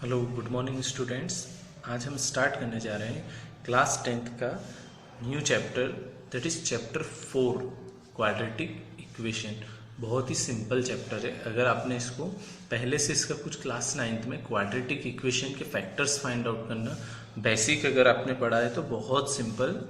Hello good morning students. आज हम start करने जा रहे हैं क्लास 10th का new chapter, that is chapter 4 quadratic equation. बहुत ही सिंपल चैप्टर है। अगर आपने इसको पहले से इसका कुछ क्लास 9th में क्वाड्रेटिक इक्वेशन के फैक्टर्स फाइंड आउट करना बेसिक अगर आपने पढ़ा है तो बहुत सिंपल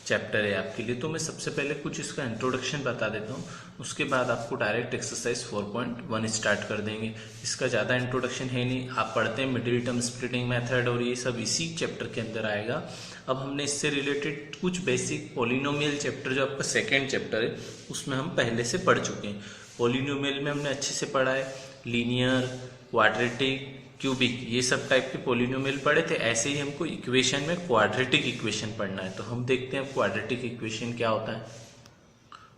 चैप्टर है आपके लिए। तो मैं सबसे पहले कुछ इसका इंट्रोडक्शन बता देता हूँ, उसके बाद आपको डायरेक्ट एक्सरसाइज 4.1 स्टार्ट कर देंगे। इसका ज़्यादा इंट्रोडक्शन है नहीं, आप पढ़ते हैं मिडिल टर्म स्प्लिटिंग मेथड और ये सब इसी चैप्टर के अंदर आएगा। अब हमने इससे रिलेटेड कुछ बेसिक पॉलिनोमियल चैप्टर जो आपका सेकेंड चैप्टर है उसमें हम पहले से पढ़ चुके हैं। पॉलिनोमियल में हमने अच्छे से पढ़ा है, लीनियर, क्वाड्रेटिक, क्यूबिक, ये सब टाइप के पॉलिनोमियल पढ़े थे। ऐसे ही हमको इक्वेशन में क्वाड्रेटिक इक्वेशन पढ़ना है। तो हम देखते हैं क्वाड्रेटिक इक्वेशन क्या होता है।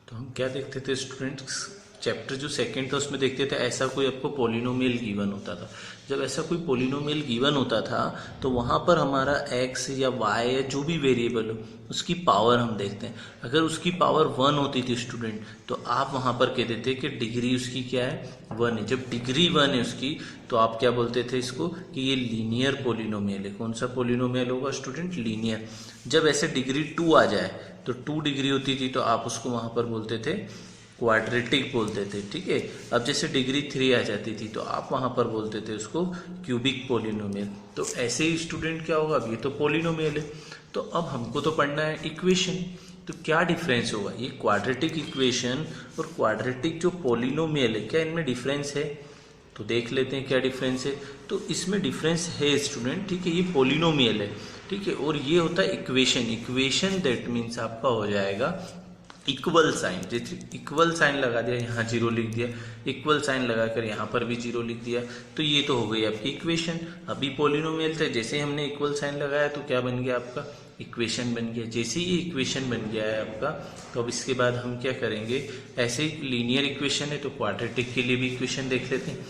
तो हम क्या देखते थे स्टूडेंट्स, चैप्टर जो सेकंड था उसमें देखते थे ऐसा कोई आपको पॉलिनोमियल गिवन होता था। जब ऐसा कोई पॉलिनोमियल गिवन होता था तो वहाँ पर हमारा एक्स या वाई या जो भी वेरिएबल हो उसकी पावर हम देखते हैं। अगर उसकी पावर 1 होती थी स्टूडेंट तो आप वहाँ पर कह देते कि डिग्री उसकी क्या है, 1 है। जब डिग्री 1 है उसकी तो आप क्या बोलते थे इसको कि ये लीनियर पॉलिनोमियल है। कौन सा पॉलिनोमियल होगा स्टूडेंट? लीनियर। जब ऐसे डिग्री 2 आ जाए तो 2 डिग्री होती थी तो आप उसको वहाँ पर बोलते थे क्वाड्रेटिक बोलते थे, ठीक है। अब जैसे डिग्री 3 आ जाती थी तो आप वहाँ पर बोलते थे उसको क्यूबिक पॉलिनोमियल। तो ऐसे ही स्टूडेंट क्या होगा, अब ये तो पॉलिनोमियल है तो अब हमको तो पढ़ना है इक्वेशन। तो क्या डिफरेंस होगा ये क्वाड्रेटिक इक्वेशन और क्वाड्रेटिक जो पॉलिनोमियल है, क्या इनमें डिफरेंस है? तो देख लेते हैं क्या डिफरेंस है। तो इसमें डिफरेंस है स्टूडेंट, ठीक है। ये पॉलिनोमियल है, ठीक है, और ये होता है इक्वेशन। इक्वेशन दैट मीन्स आपका हो जाएगा इक्वल साइन। जैसे इक्वल साइन लगा दिया, यहाँ 0 लिख दिया, इक्वल साइन लगाकर यहाँ पर भी 0 लिख दिया, तो ये तो हो गई आपकी इक्वेशन। अभी पॉलिनोमियल थे, जैसे हमने इक्वल साइन लगाया तो क्या बन गया आपका? इक्वेशन बन गया। जैसे ही इक्वेशन बन गया है आपका तो अब इसके बाद हम क्या करेंगे, ऐसे ही लीनियर इक्वेशन है तो क्वाड्रेटिक के लिए भी इक्वेशन देख लेते हैं।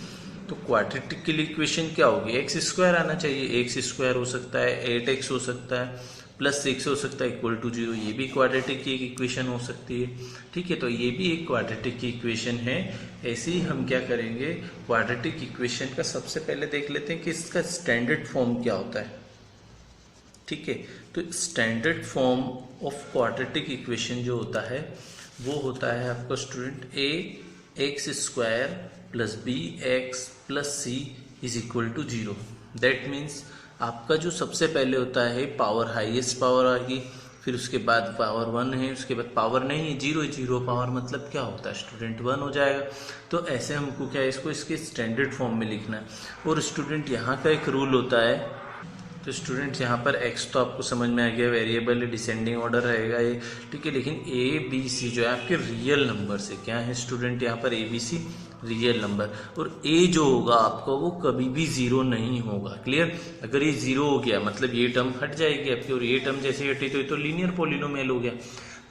तो क्वाड्रेटिक के लिए इक्वेशन क्या होगी? एक्स स्क्वायर आना चाहिए। एक्स स्क्वायर हो सकता है, 8x हो सकता है, प्लस 6 हो सकता है, इक्वल टू 0। ये भी क्वाड्रेटिक की एक इक्वेशन हो सकती है, ठीक है। तो ये भी एक क्वाड्रेटिक की इक्वेशन है। ऐसे ही हम क्या करेंगे, क्वाड्रेटिक इक्वेशन का सबसे पहले देख लेते हैं कि इसका स्टैंडर्ड फॉर्म क्या होता है, ठीक है। तो standard form of quadratic equation जो होता है वो होता है आपका student a x square plus b x plus c is equal to 0। That means आपका जो सबसे पहले होता है पावर, हाईएस्ट पावर आ गई, फिर उसके बाद पावर 1 है, उसके बाद पावर नहीं है, 0 है। 0 पावर मतलब क्या होता है स्टूडेंट? 1 हो जाएगा। तो ऐसे हमको क्या है, इसको इसके स्टैंडर्ड फॉर्म में लिखना है। और स्टूडेंट यहाँ का एक रूल होता है, तो स्टूडेंट यहाँ पर x तो आपको समझ में आ गया, वेरिएबल है, डिसेंडिंग ऑर्डर रहेगा ये, ठीक है। लेकिन a b c जो है आपके रियल नंबर से, क्या है स्टूडेंट यहाँ पर a b c real number, और a जो होगा आपका वो कभी भी 0 नहीं होगा। क्लियर? अगर ये 0 हो गया मतलब ये टर्म हट जाएगी आपकी, और ये टर्म जैसे हटी तो ये तो लीनियर पॉलिनोमियल हो गया।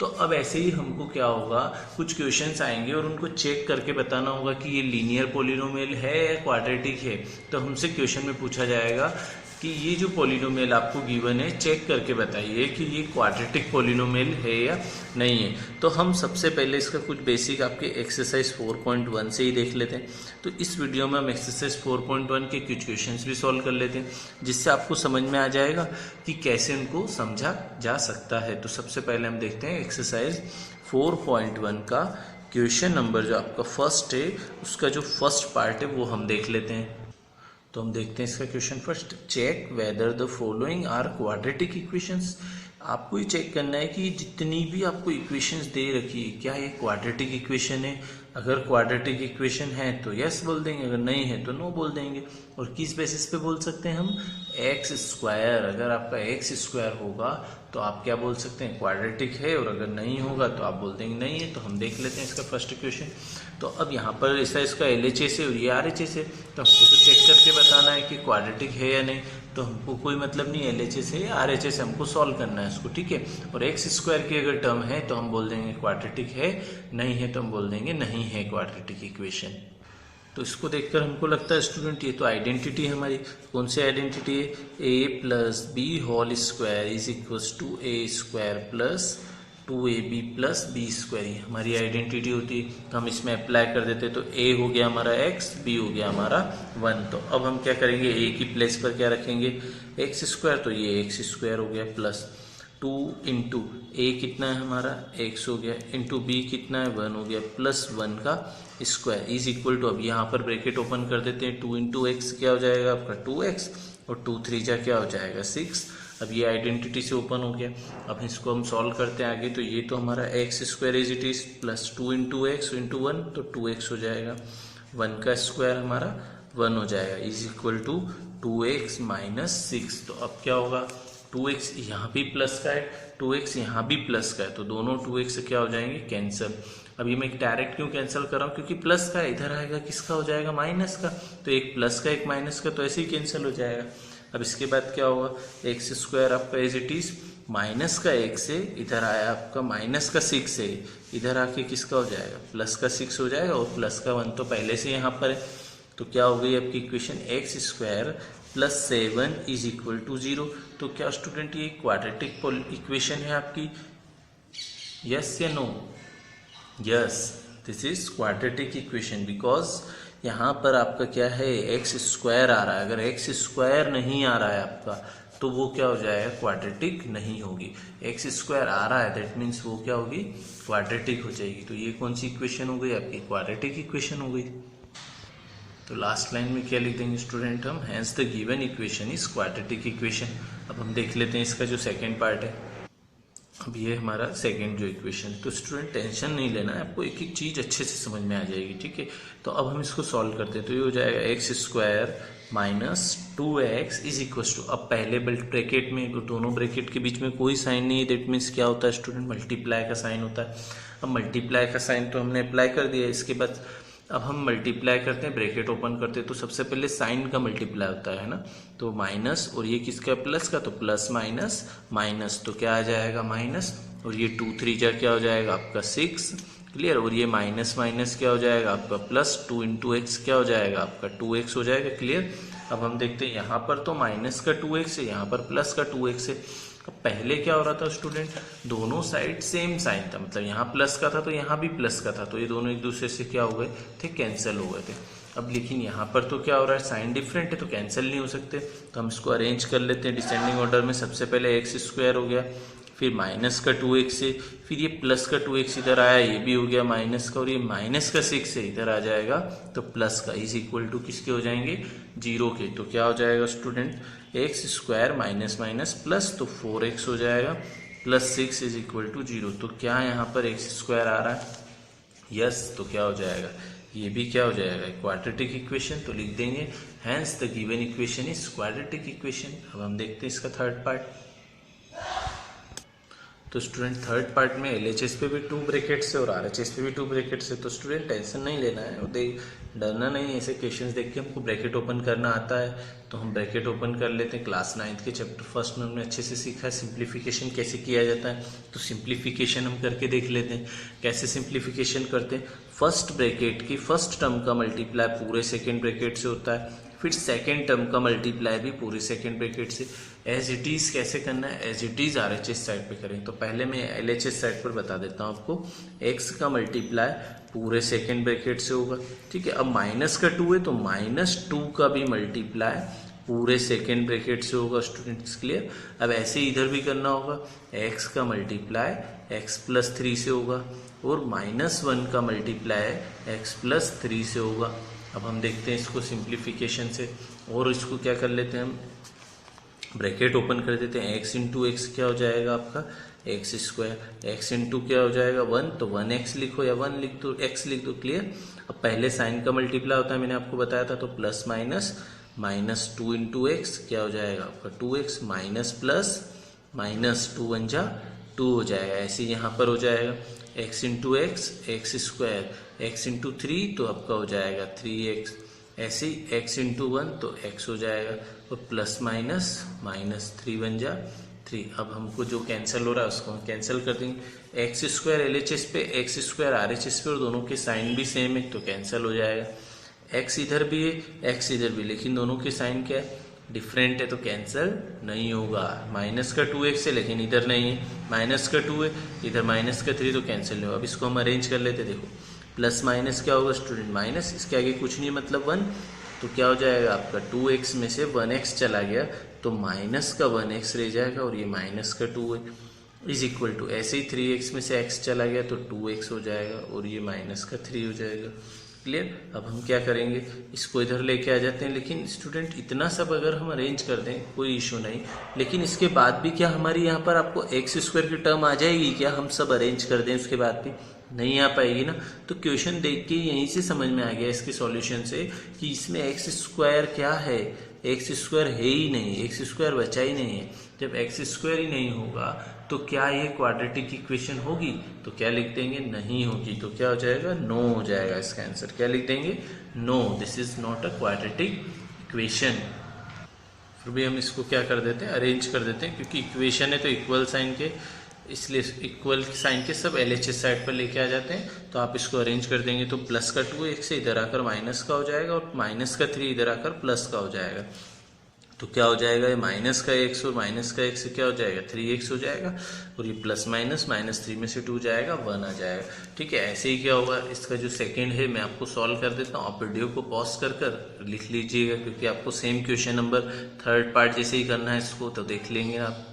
तो अब ऐसे ही हमको क्या होगा, कुछ क्वेश्चंस आएंगे और उनको चेक करके बताना होगा कि ये लीनियर पॉलिनोमियल है या क्वाड्रेटिक है। तो हमसे क्वेश्चन में पूछा जाएगा कि ये जो पॉलिनोमियल आपको गिवन है चेक करके बताइए कि ये क्वाड्रेटिक पॉलिनोमियल है या नहीं है। तो हम सबसे पहले इसका कुछ बेसिक आपके एक्सरसाइज 4.1 से ही देख लेते हैं। तो इस वीडियो में हम एक्सरसाइज 4.1 के कुछ क्वेश्चंस भी सॉल्व कर लेते हैं, जिससे आपको समझ में आ जाएगा कि कैसे उनको समझा जा सकता है। तो सबसे पहले हम देखते हैं एक्सरसाइज 4.1 का क्वेश्चन नंबर जो आपका फर्स्ट है उसका जो फर्स्ट पार्ट है वो हम देख लेते हैं। तो हम देखते हैं इसका question first. Check whether the following are quadratic equations. आपको ये चेक करना है कि जितनी भी आपको इक्वेशंस दे रखी है क्या ये क्वाड्रेटिक इक्वेशन है। अगर क्वाड्रेटिक इक्वेशन है तो यस बोल देंगे, अगर नहीं है तो नो बोल देंगे। और किस बेसिस पे बोल सकते हैं हम? X square. अगर आपका एक्स स्क्वायर होगा तो आप क्या बोल सकते हैं? क्वाड्रेटिक है। और अगर नहीं होगा तो आप बोल देंगे नहीं है। तो हम देख लेते हैं इसका फर्स्ट इक्वेशन। तो अब यहाँ पर ऐसा इसका LHS है और ये RHS है, तो हमको तो चेक करके बताना है कि क्वाड्रेटिक है या नहीं। तो हमको कोई मतलब नहीं LHS है या RHS है, हमको सॉल्व करना है इसको, ठीक है। और एक्स स्क्वायर की अगर टर्म है तो हम बोल देंगे क्वाड्रेटिक है, नहीं है तो हम बोल देंगे नहीं है क्वाड्रेटिक इक्वेशन। तो इसको देखकर हमको लगता है स्टूडेंट ये तो आइडेंटिटी है हमारी। कौन सी आइडेंटिटी है? a plus b whole square is equals to a square plus 2ab plus b square, ये हमारी आइडेंटिटी होती है। तो हम इसमें अप्लाई कर देते, तो a हो गया हमारा x, b हो गया हमारा 1। तो अब हम क्या करेंगे, a की प्लेस पर क्या रखेंगे, एक्स स्क्वायर, तो ये एक्स स्क्वायर हो गया प्लस 2 इंटू ए कितना है हमारा x हो गया, इंटू बी कितना है 1 हो गया, प्लस 1 का स्क्वायर इज इक्वल टू, अब यहाँ पर ब्रैकेट ओपन कर देते हैं, 2 इंटू एक्स क्या हो जाएगा आपका 2x, और 2 3 जा क्या हो जाएगा 6। अब ये आइडेंटिटी से ओपन हो गया। अब इसको हम सॉल्व करते हैं आगे, तो ये तो हमारा x square is it is plus 2 into x into 1, तो 2x हो जाएगा, 1 का स्क्वायर हमारा 1 हो जाएगा, is equal to 2x minus 6। तो अब क्या होगा, 2x यहाँ भी प्लस का है, 2x यहाँ भी प्लस का है, तो दोनों 2x क्या हो जाएंगे कैंसिल। अब ये मैं डायरेक्ट क्यों कैंसिल कर रहा हूँ, क्योंकि प्लस का इधर आएगा किसका हो जाएगा माइनस का, तो एक प्लस का एक माइनस का, तो ऐसे ही कैंसिल हो जाएगा। अब इसके बाद क्या होगा, एक्स स्क्वायर आपका एज इट इज माइनस का 1 से इधर आया आपका माइनस का 6 से इधर आके किसका हो जाएगा प्लस का 6 हो जाएगा, और प्लस का 1 तो पहले से यहाँ पर है। तो क्या हो गई आपकी equation, x square plus 7 is equal to 0। तो क्या स्टूडेंट ये क्वाड्रेटिक इक्वेशन है आपकी, यस या no, yes this is quadratic equation, because यहाँ पर आपका क्या है एक्स स्क्वायर आ रहा है। अगर एक्स स्क्वायर नहीं आ रहा है आपका तो वो क्या हो जाएगा, क्वाड्रेटिक नहीं होगी। एक्स स्क्वायर आ रहा है दैट मीन्स वो क्या होगी, क्वाड्रेटिक हो जाएगी। तो ये कौन सी इक्वेशन हो गई आपकी, क्वाड्रेटिक इक्वेशन हो गई। तो लास्ट लाइन में क्या लिख देंगे स्टूडेंट हम, hence the given equation is quadratic equation. अब हम देख लेते हैं इसका जो सेकेंड पार्ट है। अब ये हमारा सेकेंड जो इक्वेशन, तो स्टूडेंट टेंशन नहीं लेना है, आपको एक एक चीज़ अच्छे से समझ में आ जाएगी, ठीक है। तो अब हम इसको सॉल्व करते हैं, तो ये हो जाएगा x square minus 2x is equal to, अब पहले ब्रैकेट में, दोनों ब्रैकेट के बीच में कोई साइन नहीं है, दैट मीन्स क्या होता है स्टूडेंट, मल्टीप्लाई का साइन होता है। अब मल्टीप्लाई का साइन तो हमने अप्लाई कर दिया, इसके बाद अब हम मल्टीप्लाई करते हैं, ब्रैकेट ओपन करते हैं, तो सबसे पहले साइन का मल्टीप्लाई होता है ना, तो माइनस, और ये किसका प्लस का, तो प्लस माइनस माइनस, तो क्या आ जाएगा माइनस, और ये 2 3 जा क्या हो जाएगा आपका 6, क्लियर, और ये माइनस माइनस क्या हो जाएगा आपका प्लस, 2 इंटू एक्स क्या हो जाएगा आपका 2x हो जाएगा, क्लियर। अब हम देखते हैं यहाँ पर तो माइनस का 2x है, यहाँ पर प्लस का 2x है। अब पहले क्या हो रहा था स्टूडेंट, दोनों साइड सेम साइन था, मतलब यहाँ प्लस का था तो यहाँ भी प्लस का था, तो ये दोनों एक दूसरे से क्या हो गए थे, कैंसिल हो गए थे। अब लेकिन यहाँ पर तो क्या हो रहा है, साइन डिफरेंट है तो कैंसिल नहीं हो सकते, तो हम इसको अरेंज कर लेते हैं डिसेंडिंग ऑर्डर में। सबसे पहले एक्स स्क्वायर हो गया, फिर माइनस का 2x से, फिर ये प्लस का 2x इधर आया, ये भी हो गया माइनस का, और ये माइनस का 6 से इधर आ जाएगा तो प्लस का, इज इक्वल टू किसके हो जाएंगे 0 के। तो क्या हो जाएगा student, x square minus minus plus, तो 4x हो जाएगा, प्लस 6 इज इक्वल टू 0। तो क्या यहाँ पर एक्स स्क्वायर आ रहा है, यस, तो क्या हो जाएगा, ये भी क्या हो जाएगा क्वाड्रेटिक इक्वेशन। तो लिख देंगे hence the given equation is quadratic equation. अब हम देखते हैं इसका थर्ड पार्ट। तो स्टूडेंट थर्ड पार्ट में LHS पे भी 2 ब्रैकेट्स है और RHS पे भी 2 ब्रैकेट्स है, तो स्टूडेंट टेंशन नहीं लेना है, डरना नहीं है। ऐसे क्वेश्चंस देख के हमको ब्रैकेट ओपन करना आता है तो हम ब्रैकेट ओपन कर लेते हैं। क्लास 9th के चैप्टर फर्स्ट में हमने अच्छे से सीखा है सिंप्लीफिकेशन कैसे किया जाता है, तो सिंप्लीफिकेशन हम करके देख लेते हैं। कैसे सिंप्लीफिकेशन करते हैं, फर्स्ट ब्रैकेट की फर्स्ट टर्म का मल्टीप्लाई पूरे सेकेंड ब्रैकेट से होता है, फिर सेकेंड टर्म का मल्टीप्लाई भी पूरे सेकेंड ब्रैकेट से। एज इट इज कैसे करना है, as it is RHS side पे करें। तो पहले मैं LHS साइड पर बता देता हूँ आपको। x का मल्टीप्लाई पूरे सेकेंड ब्रैकेट से होगा, ठीक है। अब माइनस का 2 है तो -2 का भी मल्टीप्लाई पूरे सेकेंड ब्रैकेट से होगा, स्टूडेंट्स क्लियर। अब ऐसे इधर भी करना होगा, x का मल्टीप्लाई x+3 से होगा और -1 का मल्टीप्लाई x+3 से होगा। अब हम देखते हैं इसको सिंप्लीफिकेशन से, और इसको क्या कर लेते हैं हम, ब्रैकेट ओपन कर देते हैं। x इंटू एक्स क्या हो जाएगा आपका एक्स स्क्वायर, x इंटू क्या हो जाएगा 1, तो 1x लिखो या 1 लिख दो, x लिख दो, क्लियर। अब पहले साइन का मल्टीप्लाई होता है, मैंने आपको बताया था, तो प्लस माइनस -2 इंटू एक्स क्या हो जाएगा आपका 2x, माइनस प्लस -2 1 जा 2 हो जाएगा। ऐसे यहाँ पर हो जाएगा x into x x square, x into 3 तो आपका हो जाएगा 3x, ऐसे ही x इंटू 1 तो x हो जाएगा, और प्लस माइनस -3 1 जा 3। अब हमको जो कैंसिल हो रहा है उसको हम कैंसिल कर देंगे। एक्स स्क्वायर LHS पे, एक्स स्क्वायर RHS पे, और दोनों के साइन भी सेम है तो कैंसिल हो जाएगा। x इधर भी है, x इधर भी, लेकिन दोनों के साइन क्या है, डिफरेंट है तो कैंसिल नहीं होगा। माइनस का 2x है लेकिन इधर नहीं है, माइनस का 2 है, इधर माइनस का 3 तो कैंसिल नहीं होगा। अब इसको हम अरेंज कर लेते, देखो प्लस माइनस क्या होगा स्टूडेंट, माइनस, इसके आगे कुछ नहीं मतलब 1, तो क्या हो जाएगा आपका 2x में से 1x चला गया तो माइनस का 1x रह जाएगा और ये माइनस का 2 है, इज इक्वल टू ऐसे ही 3x में से x चला गया तो 2x हो जाएगा और ये माइनस का 3 हो जाएगा। क्लियर। अब हम क्या करेंगे, इसको इधर लेके आ जाते हैं, लेकिन स्टूडेंट इतना सब अगर हम अरेंज कर दें कोई इशू नहीं, लेकिन इसके बाद भी क्या हमारी यहाँ पर आपको एक्स स्क्वायर की टर्म आ जाएगी क्या, हम सब अरेंज कर दें उसके बाद भी नहीं आ पाएगी ना। तो क्वेश्चन देख के यहीं से समझ में आ गया इसके सॉल्यूशन से कि इसमें एक्स स्क्वायर क्या है, एक्स स्क्वायर है ही नहीं, एक्स स्क्वायर बचा ही नहीं है। जब एक्स स्क्वायर ही नहीं होगा तो क्या ये क्वाड्रेटिक इक्वेशन होगी, तो क्या लिख देंगे, नहीं होगी, तो क्या हो जाएगा, नो हो जाएगा इसका आंसर। क्या लिख देंगे, no, this is not a quadratic equation. फिर भी हम इसको क्या कर देते हैं, अरेंज कर देते हैं, क्योंकि इक्वेशन है तो इक्वल साइन के, इसलिए इक्वल साइन के सब LHS साइड पर लेके आ जाते हैं। तो आप इसको अरेंज कर देंगे तो प्लस का 2x इधर आकर माइनस का हो जाएगा और माइनस का 3 इधर आकर प्लस का हो जाएगा। तो क्या हो जाएगा, ये माइनस का x और माइनस का x से क्या हो जाएगा, 3x हो जाएगा और ये प्लस माइनस, माइनस 3 में से 2 जाएगा, 1 आ जाएगा। ठीक है, ऐसे ही क्या होगा, इसका जो सेकंड है मैं आपको सॉल्व कर देता हूँ, आप वीडियो को पॉज कर लिख लीजिएगा, क्योंकि आपको same question number third part जैसे ही करना है इसको, तो देख लेंगे आप।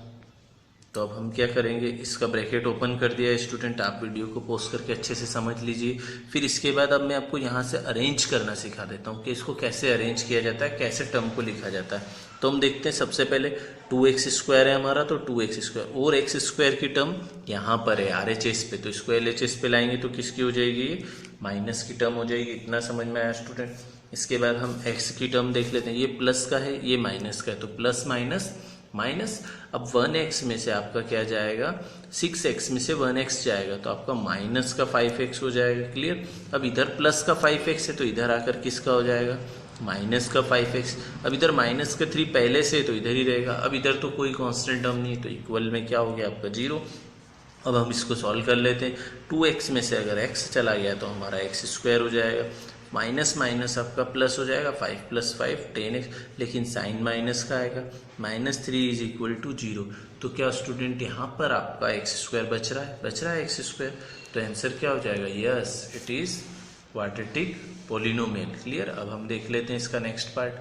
तो अब हम क्या करेंगे, इसका ब्रैकेट ओपन कर दिया है स्टूडेंट, आप वीडियो को पॉज करके अच्छे से समझ लीजिए। फिर इसके बाद अब मैं आपको यहाँ से अरेंज करना सिखा देता हूँ कि इसको कैसे अरेंज किया जाता है, कैसे टर्म को लिखा जाता है। तो हम देखते हैं, सबसे पहले 2x स्क्वायर है हमारा, तो 2x स्क्वायर और x स्क्वायर की टर्म यहाँ पर है RHS पे, तो इसको LHS पे लाएंगे तो किसकी हो जाएगी, माइनस की टर्म हो जाएगी। इतना समझ में आया स्टूडेंट। इसके बाद हम x की टर्म देख लेते हैं, ये प्लस का है, ये माइनस का है, तो प्लस माइनस माइनस। अब 1x में से आपका क्या जाएगा, 6x में से 1x जाएगा तो आपका माइनस का 5x हो जाएगा। क्लियर। अब इधर प्लस का 5x है तो इधर आकर किसका हो जाएगा, माइनस का 5x। अब इधर माइनस का 3 पहले से तो इधर ही रहेगा। अब इधर तो कोई कांस्टेंट टर्म नहीं है तो इक्वल में क्या हो गया आपका 0। अब हम इसको सॉल्व कर लेते हैं। 2x में से अगर x चला गया तो हमारा x स्क्वायर हो जाएगा, माइनस माइनस आपका प्लस हो जाएगा, 5 + 5 10x, लेकिन साइन माइनस का आएगा, -3 इज इक्वल टू 0। तो क्या स्टूडेंट यहाँ पर आपका एक्स स्क्वायर बच रहा है एक्स स्क्वायर, तो आंसर क्या हो जाएगा, yes it is quadratic polynomial. Clear. अब हम देख लेते हैं इसका नेक्स्ट पार्ट।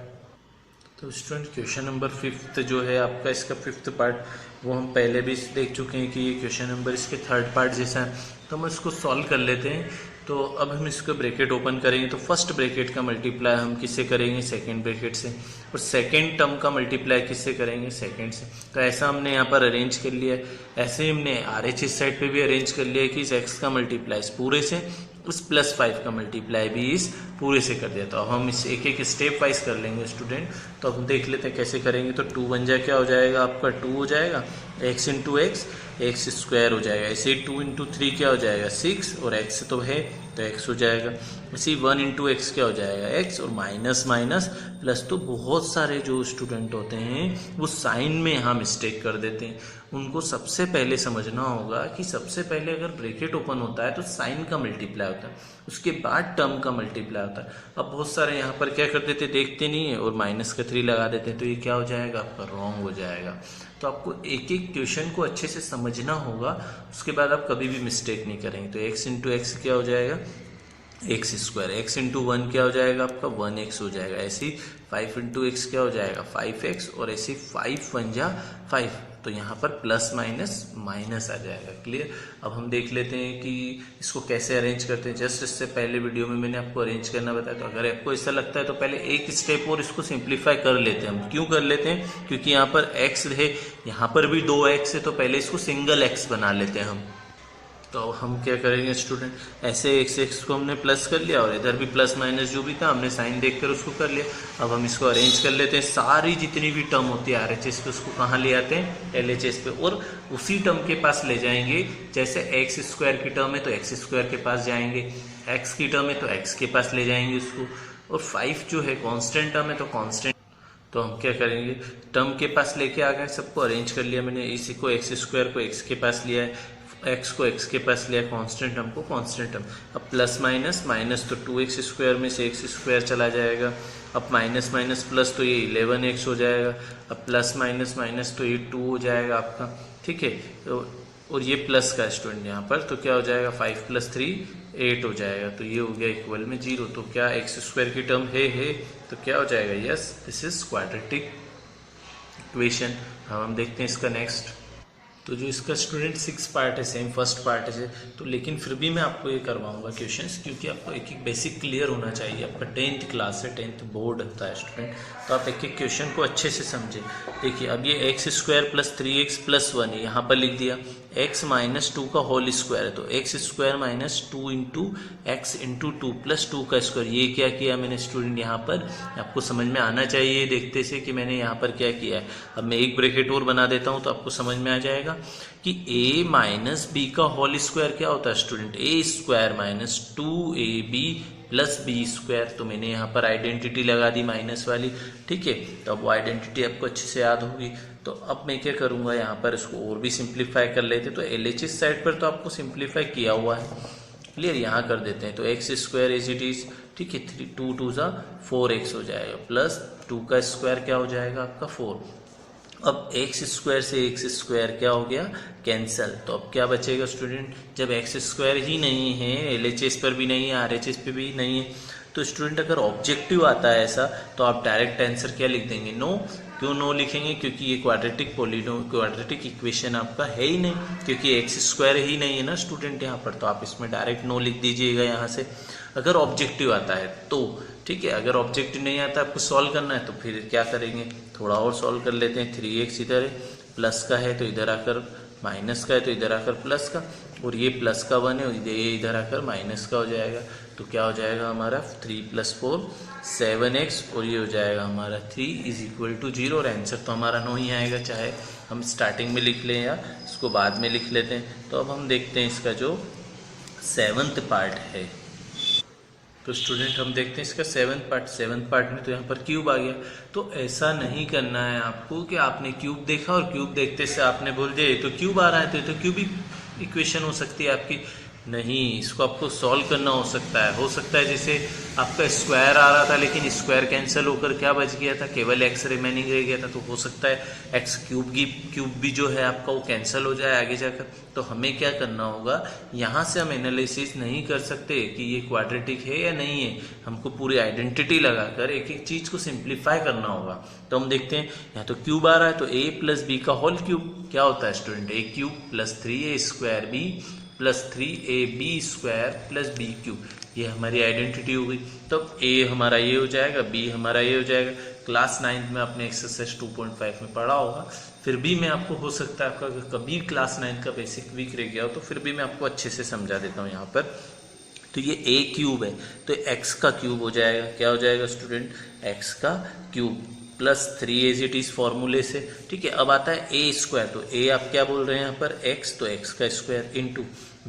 तो स्टूडेंट क्वेश्चन नंबर 5 जो है आपका, इसका 5th पार्ट वो हम पहले भी देख चुके हैं कि ये क्वेश्चन नंबर इसके 3rd पार्ट जैसा है, तो हम इसको सॉल्व कर लेते हैं। तो अब हम इसको ब्रैकेट ओपन करेंगे तो फर्स्ट ब्रैकेट का मल्टीप्लाई हम किससे करेंगे, सेकंड ब्रैकेट से, और सेकंड टर्म का मल्टीप्लाई किससे करेंगे, सेकंड से। तो ऐसा हमने यहाँ पर अरेंज कर लिया है। ऐसे ही हमने RHS साइड पे भी अरेंज कर लिया है कि इस x का मल्टीप्लाई इस पूरे से, उस +5 का मल्टीप्लाई भी इस पूरे से कर दिया। तो अब हम इस एक एक स्टेप वाइज कर लेंगे स्टूडेंट। तो अब हम देख लेते हैं कैसे करेंगे। तो 2 बन जाए क्या हो जाएगा आपका, 2 हो जाएगा, x × x एक्स स्क्वायर हो जाएगा। ऐसे ही 2 × 3 क्या हो जाएगा, 6, और x तो है तो x हो जाएगा। ऐसे ही 1 × x क्या हो जाएगा, x, और माइनस माइनस प्लस। तो बहुत सारे जो स्टूडेंट होते हैं वो साइन में यहाँ मिस्टेक कर देते हैं। उनको सबसे पहले समझना होगा कि सबसे पहले अगर ब्रैकेट ओपन होता है तो साइन का मल्टीप्लाई होता है, उसके बाद टर्म का मल्टीप्लाई होता है। अब बहुत सारे यहाँ पर क्या कर देते, देखते नहीं है और -3 लगा देते हैं, तो ये क्या हो जाएगा आपका, रॉन्ग हो जाएगा। तो आपको एक एक क्वेश्चन को अच्छे से समझना होगा, उसके बाद आप कभी भी मिस्टेक नहीं करेंगे। तो x × x क्या हो जाएगा, एक्स स्क्वायर, x × 1 क्या हो जाएगा आपका, 1x हो जाएगा। ऐसे ही 5 × x क्या हो जाएगा, 5x, और ऐसे 5 × 1 = 5, तो यहाँ पर प्लस माइनस माइनस आ जाएगा। क्लियर। अब हम देख लेते हैं कि इसको कैसे अरेंज करते हैं। जस्ट इससे पहले वीडियो में मैंने आपको अरेंज करना बताया, तो अगर आपको ऐसा लगता है तो पहले एक स्टेप और इसको सिंप्लीफाई कर लेते हैं हम। क्यों कर लेते हैं, क्योंकि यहाँ पर x है, यहाँ पर भी 2x है, तो पहले इसको सिंगल x बना लेते हैं हम। तो हम क्या करेंगे स्टूडेंट, ऐसे x को हमने प्लस कर लिया और इधर भी प्लस माइनस जो भी था हमने साइन देखकर उसको कर लिया। अब हम इसको अरेंज कर लेते हैं। सारी जितनी भी टर्म होती है RHS पे उसको कहाँ ले आते हैं, LHS पे, और उसी टर्म के पास ले जाएंगे। जैसे x स्क्वायर की टर्म है तो x स्क्वायर के पास जाएंगे, x की टर्म है तो x के पास ले जाएंगे उसको, और 5 जो है कांस्टेंट टर्म है तो कांस्टेंट। तो हम क्या करेंगे, टर्म के पास लेके आ गए, सबको अरेंज कर लिया मैंने। इसी को x स्क्वायर को x के पास लिया है, एक्स को एक्स के पास लिया, कांस्टेंट टर्म को कांस्टेंट टर्म। अब प्लस माइनस, माइनस तो 2x स्क्वायर में से x स्क्वायर चला जाएगा। अब माइनस माइनस प्लस तो ये 11x हो जाएगा। अब प्लस माइनस माइनस तो ये 2 हो जाएगा आपका, ठीक है। तो और ये प्लस का स्टूडेंट यहाँ पर, तो क्या हो जाएगा 5 + 3 8 हो जाएगा। तो ये हो गया इक्वल में 0। तो क्या एक्स स्क्वायर की टर्म है, तो क्या हो जाएगा, yes this is quadratic equation. हम देखते हैं इसका नेक्स्ट। तो जो इसका स्टूडेंट 6 पार्ट है, सेम फर्स्ट पार्ट है, तो लेकिन फिर भी मैं आपको ये करवाऊंगा क्वेश्चंस, क्योंकि आपको एक एक बेसिक क्लियर होना चाहिए। आपका 10th क्लास है, 10th बोर्ड होता है स्टूडेंट, तो आप एक एक क्वेश्चन को अच्छे से समझें। देखिए अब ये x square plus 3x plus 1 है, यहाँ पर लिख दिया x माइनस 2 का होल स्क्वायर है, तो x square minus 2 into x into 2 plus 2 का स्क्वायर। ये क्या किया मैंने स्टूडेंट यहाँ पर, आपको समझ में आना चाहिए देखते से कि मैंने यहाँ पर क्या किया है। अब मैं एक ब्रैकेट और बना देता हूँ तो आपको समझ में आ जाएगा कि a माइनस बी का होल स्क्वायर क्या होता है student, a square minus 2ab plus b square. तो मैंने यहाँ पर आइडेंटिटी लगा दी माइनस वाली, ठीक है। तो अब वो आइडेंटिटी आपको अच्छे से याद होगी। तो अब मैं क्या करूँगा, यहाँ पर इसको और भी सिंप्लीफाई कर लेते। तो LHS साइड पर तो आपको सिंप्लीफाई किया हुआ है, क्लियर। यहाँ कर देते हैं तो x square as it is, ठीक है। 2 2 ज़ा 4x हो जाएगा, प्लस 2 का स्क्वायर क्या हो जाएगा आपका 4। अब एक्स स्क्वायर से एक्स स्क्वायर क्या हो गया, कैंसल। तो अब क्या बचेगा स्टूडेंट, जब एक्स स्क्वायर ही नहीं है, LHS पर भी नहीं है, RHS पे भी नहीं है, तो स्टूडेंट अगर ऑब्जेक्टिव आता है ऐसा तो आप डायरेक्ट आंसर क्या लिख देंगे, नो। क्यों नो लिखेंगे, क्योंकि ये क्वाड्रेटिक इक्वेशन आपका है ही नहीं, क्योंकि एक्स स्क्वायर ही नहीं है ना स्टूडेंट यहाँ पर। तो आप इसमें डायरेक्ट नो लिख दीजिएगा यहाँ से, अगर ऑब्जेक्टिव आता है तो, ठीक है। अगर ऑब्जेक्टिव नहीं आता आपको सॉल्व करना है तो फिर क्या करेंगे, थोड़ा और सॉल्व कर लेते हैं। 3x इधर है, प्लस का है तो इधर आकर माइनस का है, तो इधर आकर प्लस का, और ये प्लस का 1 है, और ये इधर आकर माइनस का हो जाएगा। तो क्या हो जाएगा हमारा 3 + 4 7x, और ये हो जाएगा हमारा 3 = 0। और आंसर तो हमारा नो ही आएगा, चाहे हम स्टार्टिंग में लिख लें या इसको बाद में लिख लेते हैं। तो अब हम देखते हैं इसका जो 7th पार्ट है। तो स्टूडेंट हम देखते हैं इसका 7th पार्ट में, तो यहाँ पर क्यूब आ गया। तो ऐसा नहीं करना है आपको कि आपने क्यूब देखा और क्यूब देखते से आपने बोल दिया ये तो क्यूब आ रहा है, तो ये तो क्यूबिक इक्वेशन हो सकती है आपकी। नहीं, इसको आपको सॉल्व करना हो सकता है जैसे आपका स्क्वायर आ रहा था लेकिन स्क्वायर कैंसिल होकर क्या बच गया था, केवल एक्स रिमेनिंग रह गया था। तो हो सकता है एक्स क्यूब भी जो है आपका वो कैंसिल हो जाए आगे जाकर। तो हमें क्या करना होगा, यहाँ से हम एनालिसिस नहीं कर सकते कि ये क्वाड्रेटिक है या नहीं है, हमको पूरी आइडेंटिटी लगाकर एक एक चीज को सिंप्लीफाई करना होगा। तो हम देखते हैं यहाँ तो क्यूब आ रहा है, तो a + b का होल क्यूब क्या होता है student, a cube plus 3a² b plus 3ab² plus b cube. ये हमारी आइडेंटिटी हो गई। तो a हमारा ये हो जाएगा, b हमारा ये हो जाएगा। क्लास 9 में आपने एक्सरसाइज 2.5 में पढ़ा होगा, फिर भी मैं आपको हो सकता है आपका कभी क्लास 9 का बेसिक वीक रह गया हो तो फिर भी मैं आपको अच्छे से समझा देता हूँ यहाँ पर। तो ये a क्यूब है तो x का क्यूब हो जाएगा, क्या हो जाएगा स्टूडेंट, x का cube plus 3 as it is फॉर्मूले से, ठीक है। अब आता है a², तो a आप क्या बोल रहे हैं यहाँ पर x, तो x का स्क्वायर इंटू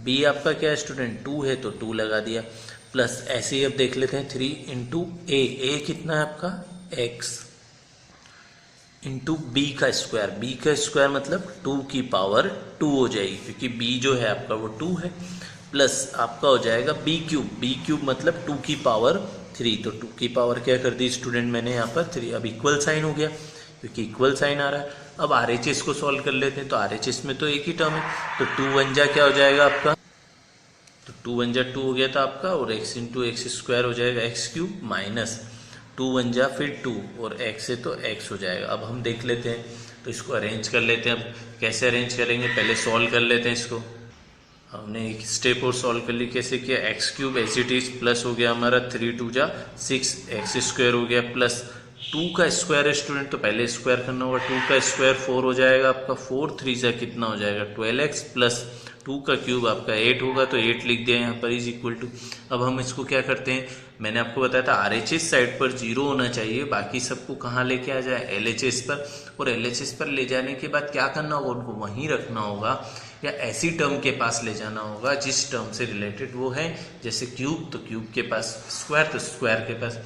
b आपका क्या है स्टूडेंट 2 है तो 2 लगा दिया, प्लस ऐसे ही अब देख लेते हैं 3 इंटू a कितना है आपका x इंटू b का स्क्वायर मतलब 2 की पावर 2 हो जाएगी, क्योंकि b जो है आपका वो 2 है, प्लस आपका हो जाएगा b क्यूब मतलब 2 की पावर 3, तो 2 की पावर क्या कर दी स्टूडेंट मैंने यहाँ पर 3। अब इक्वल साइन हो गया क्योंकि इक्वल साइन आ रहा है। अब RHS को सॉल्व कर लेते हैं, तो RHS में तो एक ही टर्म है, तो 2 1 जा क्या हो जाएगा आपका, तो 2 1 जा 2 हो गया था आपका, और x इंटू एक्स स्क्वायर हो जाएगा x क्यूब माइनस 2 1 जा फिर 2 और x है तो x हो जाएगा। अब हम देख लेते हैं, तो इसको अरेंज कर लेते हैं। अब कैसे अरेंज करेंगे, पहले सॉल्व कर लेते हैं इसको। हमने एक स्टेप और सॉल्व कर ली, कैसे किया, x cube as it is plus हो गया हमारा 3 2 जा 6 एक्स स्क्वायर हो गया, प्लस 2 का स्क्वायर है स्टूडेंट तो पहले स्क्वायर करना होगा, 2 का स्क्वायर 4 हो जाएगा आपका, 4 3 जा कितना हो जाएगा 12x, प्लस 2 का क्यूब आपका 8 होगा तो 8 लिख दिया यहाँ पर इज इक्वल टू। अब हम इसको क्या करते हैं, मैंने आपको बताया था RHS साइड पर 0 होना चाहिए, बाकी सबको कहाँ लेके आ जाए LHS पर, और LHS पर ले जाने के बाद क्या करना होगा, उनको वहीं रखना होगा या ऐसी टर्म के पास ले जाना होगा जिस टर्म से रिलेटेड वो है, जैसे क्यूब तो क्यूब के पास, स्क्वायर तो स्क्वायर के पास,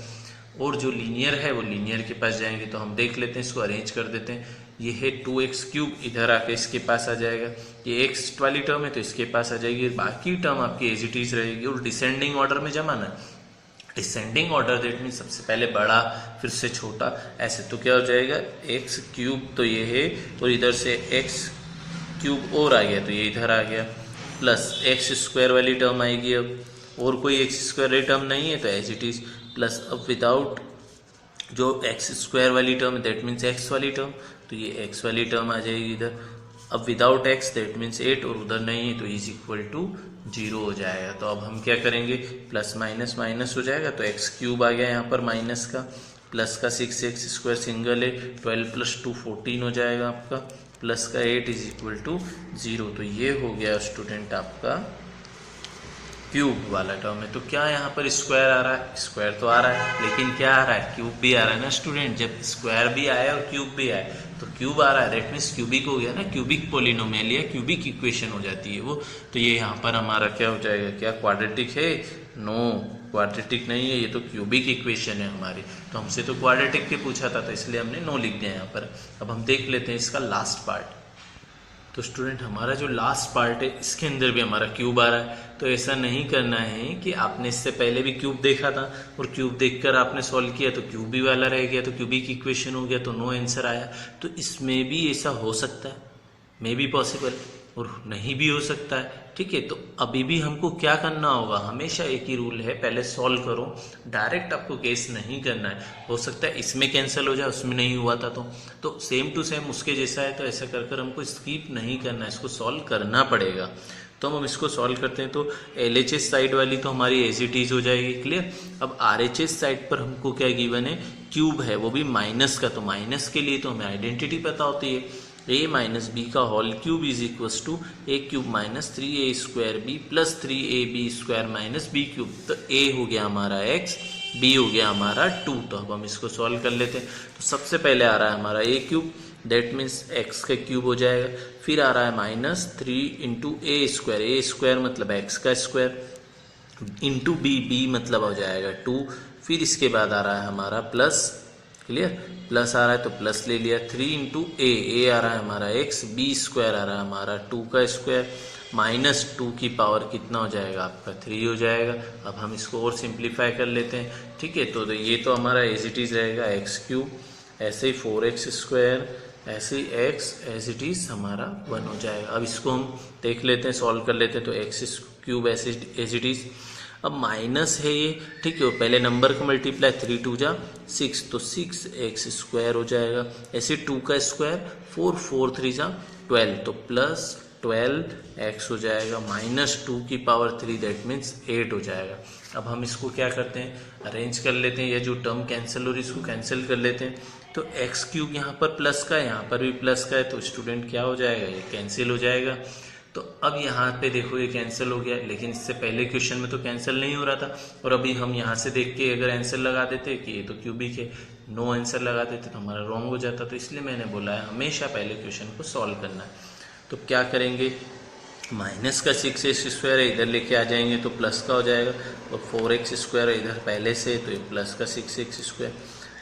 और जो लीनियर है वो लीनियर के पास जाएंगे। तो हम देख लेते हैं, इसको अरेंज कर देते हैं। ये है 2x³ इधर आके इसके पास आ जाएगा, ये x वाली टर्म है तो इसके पास आ जाएगी, बाकी टर्म आपकी एज इट इज रहेगी। और डिसेंडिंग ऑर्डर में जमाना, डिसेंडिंग ऑर्डर दैट मीन सबसे पहले बड़ा फिर से छोटा, ऐसे। तो क्या हो जाएगा x³ तो ये है, और इधर से x³ और आ गया तो ये इधर आ गया, प्लस x² वाली टर्म आएगी। अब और कोई x² वाली टर्म नहीं है तो एज इट इज, प्लस अब विदाउट जो x² वाली टर्म है दैट मीन्स x वाली टर्म, तो ये x वाली टर्म आ जाएगी इधर। अब विदाउट x दैट मीन्स 8, और उधर नहीं है तो इज इक्वल टू 0 हो जाएगा। तो अब हम क्या करेंगे, प्लस माइनस माइनस हो जाएगा, तो x³ आ गया यहाँ पर माइनस का, प्लस का 6x² सिंगल है, 12 + 2 14 हो जाएगा आपका, प्लस का 8 इज इक्वल टू 0। तो ये हो गया स्टूडेंट आपका क्यूब वाला टर्म है। तो क्या यहाँ पर स्क्वायर आ रहा है, स्क्वायर तो आ रहा है, लेकिन क्या आ रहा है, क्यूब भी आ रहा है ना स्टूडेंट। जब स्क्वायर भी आया और क्यूब भी आया तो क्यूब आ रहा है, दैट मीन्स क्यूबिक हो गया ना, क्यूबिक पोलिनोमियल या क्यूबिक इक्वेशन हो जाती है वो। तो ये यहाँ पर हमारा क्या हो जाएगा, क्या क्वाड्रेटिक है, नो क्वाड्रेटिक नहीं है, ये तो क्यूबिक इक्वेशन है हमारी। तो हमसे तो क्वाड्रेटिक के पूछा था तो इसलिए हमने नो लिख दिया यहाँ पर। अब हम देख लेते हैं इसका लास्ट पार्ट। तो स्टूडेंट हमारा जो लास्ट पार्ट है इसके अंदर भी हमारा क्यूब आ रहा है। तो ऐसा नहीं करना है कि आपने इससे पहले भी क्यूब देखा था और क्यूब देखकर आपने सॉल्व किया तो क्यूब भी वाला रह गया, तो क्यूबिक इक्वेशन हो गया, तो नो आंसर आया। तो इसमें भी ऐसा हो सकता है, मे बी पॉसिबल, और नहीं भी हो सकता है, ठीक है। तो अभी भी हमको क्या करना होगा, हमेशा एक ही रूल है, पहले सॉल्व करो, डायरेक्ट आपको केस नहीं करना है। हो सकता है इसमें कैंसिल हो जाए, उसमें नहीं हुआ था तो सेम टू सेम उसके जैसा है, तो ऐसा कर कर हमको स्किप नहीं करना है, इसको सॉल्व करना पड़ेगा। तो हम इसको सॉल्व करते हैं। तो LHS साइड वाली तो हमारी एज इट इज हो जाएगी, क्लियर। अब RHS साइड पर हमको क्या गिवन है, क्यूब है, वो भी माइनस का। तो माइनस के लिए तो हमें आइडेंटिटी पता होती है, a माइनस बी का whole cube is equals to a³ minus 3a² plus 3ab² minus b³। तो a हो गया हमारा x, b हो गया हमारा 2। तो अब हम इसको सॉल्व कर लेते हैं। तो सबसे पहले आ रहा है हमारा a³ दैट मीन्स x का क्यूब हो जाएगा, फिर आ रहा है माइनस 3 इंटू a² मतलब x का स्क्वायर इंटू b मतलब हो जाएगा 2। फिर इसके बाद आ रहा है हमारा प्लस, क्लियर, प्लस आ रहा है तो प्लस ले लिया, 3 इंटू a आ रहा है हमारा x, b² आ रहा है हमारा 2 का स्क्वायर, माइनस 2 की पावर कितना हो जाएगा आपका 3 हो जाएगा। अब हम इसको और सिंप्लीफाई कर लेते हैं, ठीक है। तो ये तो हमारा एज इट इज रहेगा x³, ऐसे ही 4x², ऐसे ही x एज इट इज हमारा 1 हो जाएगा। अब इसको हम देख लेते हैं, सॉल्व कर लेते हैं। तो x³ ऐसे एज इट इज, अब माइनस है ये, ठीक है, पहले नंबर का मल्टीप्लाई, 3 2 जा 6 तो 6x² हो जाएगा, ऐसे 2 का स्क्वायर 4 4 3 जा 12 तो प्लस 12x हो जाएगा, माइनस 2 की पावर 3 दैट मीन्स 8 हो जाएगा। अब हम इसको क्या करते हैं, अरेंज कर लेते हैं, ये जो टर्म कैंसिल हो रही है इसको कैंसिल कर लेते हैं। तो x³ यहाँ पर प्लस का है, यहाँ पर भी प्लस का है, तो स्टूडेंट क्या हो जाएगा, ये कैंसिल हो जाएगा। तो अब यहाँ पे देखो ये कैंसिल हो गया, लेकिन इससे पहले क्वेश्चन में तो कैंसिल नहीं हो रहा था। और अभी हम यहाँ से देख के अगर आंसर लगा देते कि ये तो क्यूबिक है, नो आंसर लगा देते तो हमारा रॉन्ग हो जाता। तो इसलिए मैंने बोला है हमेशा पहले क्वेश्चन को सॉल्व करना है। तो क्या करेंगे, माइनस का 6x² है, इधर लेके आ जाएंगे तो प्लस का हो जाएगा, और 4x² है इधर पहले से, तो ये प्लस का 6x²।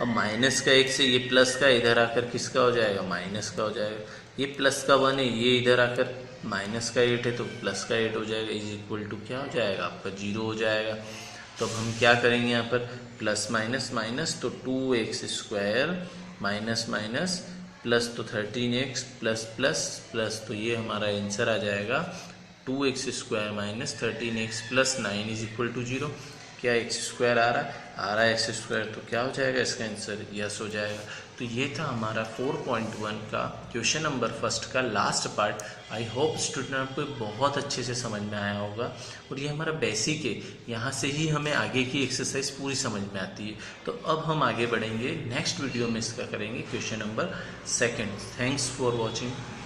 अब माइनस का 1 से ये प्लस का इधर आकर किसका हो जाएगा, माइनस का हो जाएगा। ये प्लस का 1 है, ये इधर आकर माइनस का 8 है तो प्लस का 8 हो जाएगा, इज इक्वल टू क्या हो जाएगा आपका 0 हो जाएगा। तो अब हम क्या करेंगे यहाँ पर, प्लस माइनस माइनस तो 2x² माइनस माइनस प्लस तो 13x प्लस प्लस प्लस, तो ये हमारा आंसर आ जाएगा 2x² minus 13x plus 9 is equal to 0। क्या x² आ रहा है x², तो क्या हो जाएगा इसका आंसर, यस हो जाएगा। तो ये था हमारा 4.1 का क्वेश्चन नंबर 1 का last part. I hope student आपको बहुत अच्छे से समझ में आया होगा, और ये हमारा बेसिक है, यहाँ से ही हमें आगे की एक्सरसाइज पूरी समझ में आती है। तो अब हम आगे बढ़ेंगे, नेक्स्ट वीडियो में इसका करेंगे question number 2। Thanks for watching.